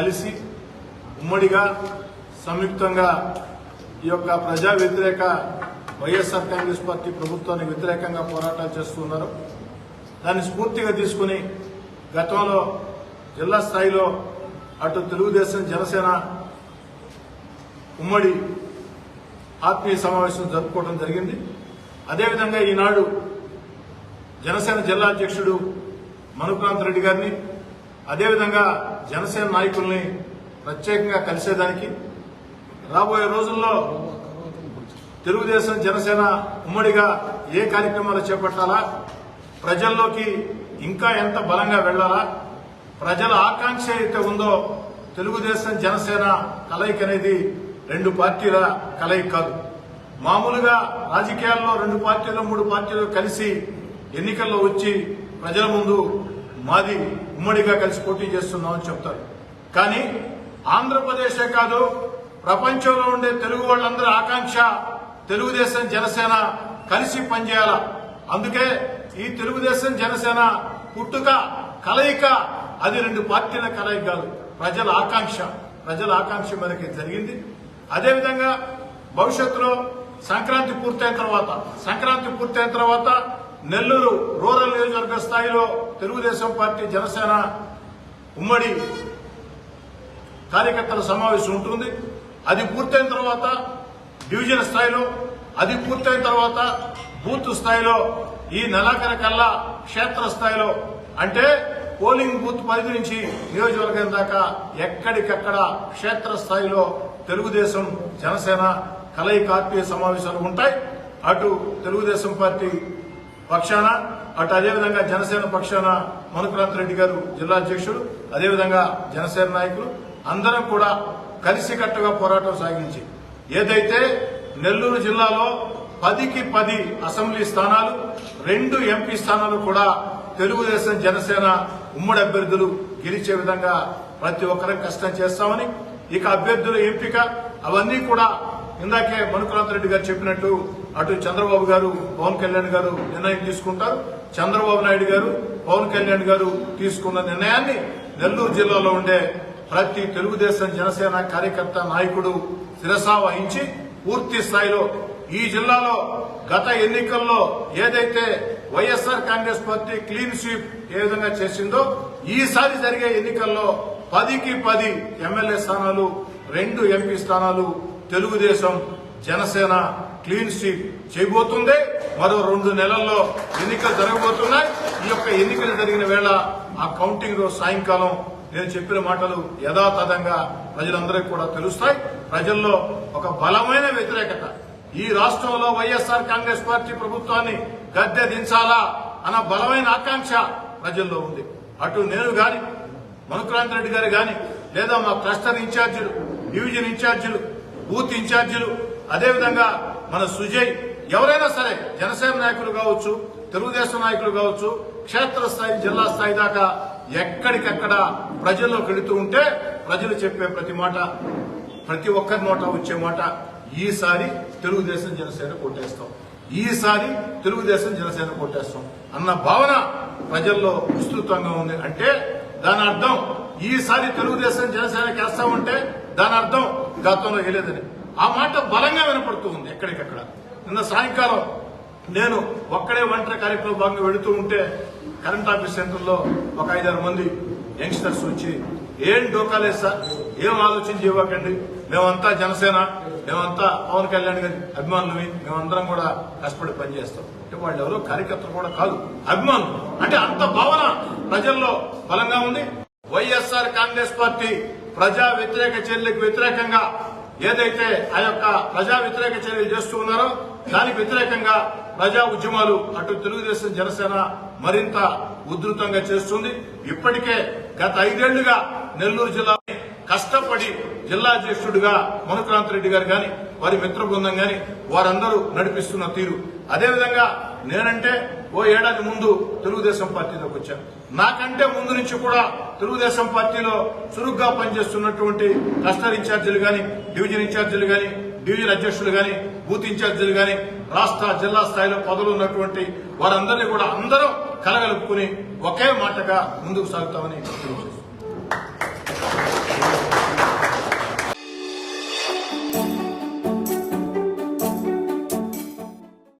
కలిసి ఉమ్మడిగా సంయుక్తంగా ఈ యొక్క ప్రజా వ్యతిరేక వైఎస్ఆర్ కాంగ్రెస్ పార్టీ ప్రభుత్వానికి వ్యతిరేకంగా పోరాటాలు చేస్తున్నారు. దాన్ని స్ఫూర్తిగా తీసుకుని గతంలో జిల్లా స్థాయిలో అటు తెలుగుదేశం జనసేన ఉమ్మడి ఆత్మీయ సమావేశం జరుపుకోవడం జరిగింది. అదేవిధంగా ఈనాడు జనసేన జిల్లా అధ్యక్షుడు మనుక్రాంత్ రెడ్డి గారిని అదేవిధంగా జనసేన నాయకుల్ని ప్రత్యేకంగా కలిసేదానికి రాబోయే రోజుల్లో తెలుగుదేశం జనసేన ఉమ్మడిగా ఏ కార్యక్రమాలు చేపట్టాలా, ప్రజల్లోకి ఇంకా ఎంత బలంగా వెళ్లాలా, ప్రజల ఆకాంక్ష అయితే ఉందో తెలుగుదేశం జనసేన కలయిక అనేది రెండు పార్టీల కలయిక కాదు. మామూలుగా రాజకీయాల్లో రెండు పార్టీలు మూడు పార్టీలు కలిసి ఎన్నికల్లో వచ్చి ప్రజల ముందు మాది ఉమ్మడిగా కలిసి పోటీ చేస్తున్నామని చెప్తారు. కానీ ఆంధ్రప్రదేశే కాదు ప్రపంచంలో ఉండే తెలుగు వాళ్ళందరూ ఆకాంక్ష తెలుగుదేశం జనసేన కలిసి పనిచేయాల. అందుకే ఈ తెలుగుదేశం జనసేన పుట్టుక కలయిక అది రెండు పార్టీల కలయిక కాదు, ప్రజల ఆకాంక్ష మేరకు జరిగింది. అదేవిధంగా భవిష్యత్తులో సంక్రాంతి పూర్తయిన తర్వాత నెల్లూరు రూరల్ నియోజకవర్గ స్థాయిలో తెలుగుదేశం పార్టీ జనసేన ఉమ్మడి కార్యకర్తల సమావేశం ఉంటుంది. అది పూర్తయిన తర్వాత డివిజన్ స్థాయిలో, అది పూర్తయిన తర్వాత బూత్ స్థాయిలో, ఈ నెలాఖరు కల్లా క్షేత్ర స్థాయిలో అంటే పోలింగ్ బూత్ పరిధి నుంచి నియోజకవర్గం దాకా ఎక్కడికక్కడ క్షేత్ర స్థాయిలో తెలుగుదేశం జనసేన కలయిక ఆత్మీయ సమావేశాలు ఉంటాయి. అటు తెలుగుదేశం పార్టీ పక్షాన అటు అదేవిధంగా జనసేన పక్షాన మనుక్రాంత్ రెడ్డి గారు జిల్లా అధ్యక్షుడు, అదేవిధంగా జనసేన నాయకులు అందరం కూడా కలిసికట్టుగా పోరాటం సాగించి ఏదైతే నెల్లూరు జిల్లాలో 10కి 10 అసెంబ్లీ స్థానాలు 2 ఎంపీ స్థానాలు కూడా తెలుగుదేశం జనసేన ఉమ్మడి అభ్యర్థులు గెలిచే విధంగా ప్రతి ఒక్కరం కష్టం చేస్తామని, ఇక అభ్యర్థుల ఎంపిక అవన్నీ కూడా ఇందాకే మనుక్రాంత్ రెడ్డి గారు చెప్పినట్టు అటు చంద్రబాబు గారు పవన్ కళ్యాణ్ గారు నిర్ణయం తీసుకుంటారు. చంద్రబాబు నాయుడు గారు పవన్ కళ్యాణ్ గారు తీసుకున్న నిర్ణయాన్ని నెల్లూరు జిల్లాలో ఉండే ప్రతి తెలుగుదేశం జనసేన కార్యకర్త నాయకుడు శిరసా వహించి పూర్తి స్థాయిలో ఈ జిల్లాలో గత ఎన్నికల్లో ఏదైతే YSR Congress party clean sweep ఏ విధంగా చేసిందో ఈసారి జరిగే ఎన్నికల్లో 10కి 10 ఎమ్మెల్యే స్థానాలు 2 ఎంపీ స్థానాలు తెలుగుదేశం జనసేన క్లీన్ స్వీప్ చేయబోతుంది. మరో 2 నెలల్లో ఎన్నికలు జరగబోతున్నాయి. ఈ యొక్క ఎన్నికలు జరిగిన వేళ ఆ కౌంటింగ్ రోజు సాయంకాలం నేను చెప్పిన మాటలు యథాతథంగా ప్రజలందరికీ కూడా తెలుస్తాయి. ప్రజల్లో ఒక బలమైన వ్యతిరేకత, ఈ రాష్ట్రంలో వైఎస్ఆర్ కాంగ్రెస్ పార్టీ ప్రభుత్వాన్ని గద్దె దించాలా అన్న బలమైన ఆకాంక్ష ప్రజల్లో ఉంది. అటు నేను గాని మనుక్రాంత్ రెడ్డి గారు గాని లేదా మా క్లస్టర్ ఇన్ఛార్జీలు, డివిజన్ ఇన్ఛార్జీలు, బూత్ ఇన్ఛార్జీలు, అదేవిధంగా మన సుజయ్ ఎవరైనా సరే జనసేన నాయకులు కావచ్చు, తెలుగుదేశం నాయకులు కావచ్చు, క్షేత్రస్థాయి జిల్లా స్థాయి దాకా ఎక్కడికక్కడ ప్రజల్లోకి వెళుతూ ఉంటే ప్రజలు చెప్పే ప్రతి మాట, ప్రతి ఒక్కరి నోట వచ్చే మాట ఈసారి తెలుగుదేశం జనసేన కొట్టేస్తాం అన్న భావన ప్రజల్లో విస్తృతంగా ఉంది. అంటే దాని అర్థం ఈసారి తెలుగుదేశం జనసేనకి వేస్తామంటే దాని అర్థం గతంలో వేయలేదని. ఆ మాట బలంగా వినపడుతూ ఉంది ఎక్కడికక్కడ. నిన్న సాయంకాలం నేను ఒక్కడే ఒంటరి కార్యక్రమం భాగంగా వెళుతూ ఉంటే కరెంట్ ఆఫీస్ సెంటర్లో ఒక 5-6 మంది యంగ్స్టర్స్ వచ్చి ఏం డోకాలేదు సార్, ఏం ఆలోచించి ఇవ్వకండి, మేమంతా జనసేన, మేమంతా పవన్ కళ్యాణ్ గారి అభిమానులవి, మేమందరం కూడా కష్టపడి పనిచేస్తాం. అంటే వాళ్ళు ఎవరో కార్యకర్తలు కూడా కాదు, అభిమానులు. అంటే అంత భావన ప్రజల్లో బలంగా ఉంది. వైఎస్ఆర్ కాంగ్రెస్ పార్టీ ప్రజా వ్యతిరేక చర్యలకు వ్యతిరేకంగా ఏదైతే ఆ యొక్క ప్రజా వ్యతిరేక చర్యలు చేస్తూ ఉన్నారో దానికి వ్యతిరేకంగా ప్రజా ఉద్యమాలు అటు తెలుగుదేశం జనసేన మరింత ఉధృతంగా చేస్తుంది. ఇప్పటికే గత 5 ఏళ్లుగా నెల్లూరు జిల్లా కష్టపడి జిల్లా అధ్యక్షుడిగా మనుక్రాంత్ రెడ్డి గారు గాని వారి మిత్ర బృందం గాని వారందరూ నడిపిస్తున్న తీరు, అదేవిధంగా నేనంటే ఓ ఏడాది ముందు తెలుగుదేశం పార్టీలోకి వచ్చాను. నాకంటే ముందు నుంచి కూడా తెలుగుదేశం పార్టీలో చురుగ్గా పనిచేస్తున్నటువంటి క్లస్టర్ ఇన్ఛార్జీలు గాని, డివిజన్ ఇన్ఛార్జీలు గాని, డివిజన్ అధ్యక్షులు గాని, బూత్ ఇన్ఛార్జీలు గాని, రాష్ట్ర జిల్లా స్థాయిలో పదవులు ఉన్నటువంటి వారందరినీ కూడా అందరం కలగలుపుకుని ఒకే మాటగా ముందుకు సాగుతామని తెలియజేస్తున్నాం.